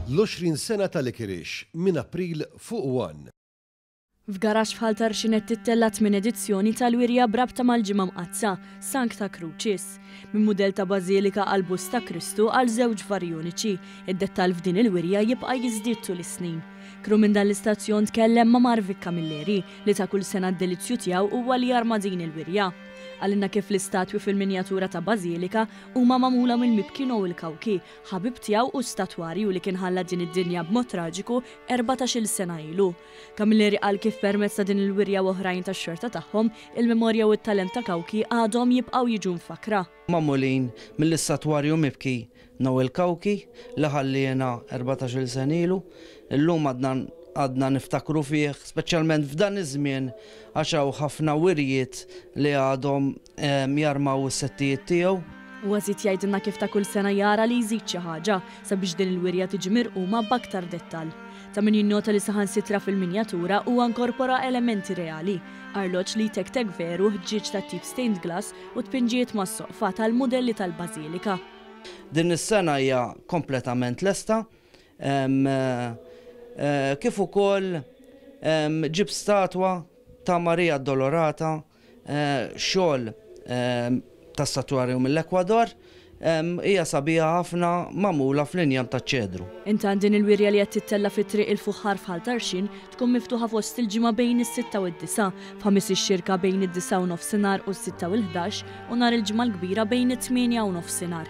l-20 sena tal-Ikirix minn April fuq 1. F'garax bħal Tarxinet tittellat minn edizzjoni tal-wirja brabta mal-ġimgħa mqazza Sancta Crucis, minn mudell ta' bażilika għal Bust ta' Kristu għal żewġ varjoniċi, id-dettall f'din il-wirja jibqa' jiżdied tul is-snin. Kru minn dan l-istazzjon tkellem ma' Marvik Camilleri li ta' kull sena d-delizzju tiegħu huwa li jarma' din il-wirja. Għallinna kif l-istatwi fil-minjatura ta' Bażilika huma magħmula mill-Mibkin u l-Kawki, ħabib tiegħu u statwarju li kien ħalla din id-dinja b'mod traġiku 14-il sena ilu. Camilleri qal kif permezz ta' din il-wirja u oħrajn tax-xorta tagħhom, il-memorja u t-talent ta' Kawki għadhom jibqgħu jiġu mfakra. Magħmulin mill-istatwarju Mibki u l-Kawki li ħallina 14-il sena ilu, illum għadna niftakru fih, speċjalment f'dan iż-żmien għax hawn ħafna wirjiet li għadhom jarmaw is-settijiet tiegħu. U għazit jgħidilna kif ta' kull sena jara li jżid xi ħaġa sabiex din il-wirja tiġi mirquma b'aktar dettall. Ta' min jinnota li saħansitra fil-minjatura huwa nkorpora elementi reali, arloġġ li tek veru, ħġieġ ta' tip stained glass u tpinġiet mas-soqfa tal-modelli tal-Bażilika. Din is-sena hija kompletament lesta. Kif ukoll ġib statwa ta' Marija Addolorata, xogħol ta' statwarju mill-Ekwador, hija sabiħa ħafna magħmula fl-injam ta' ċedru. Intan din il-wirja li qed tittella fit-triq il-fuħħar f'ħal Tarxin tkun miftuħa fost il-ġimgħa bejn is-6 u d-9, f'ħamis ix-xirka bejn id-9 u nofsinhar u s-6 u l-11 u nhar il-ġimgħa l-kbira bejn it-8 u nofsinhar.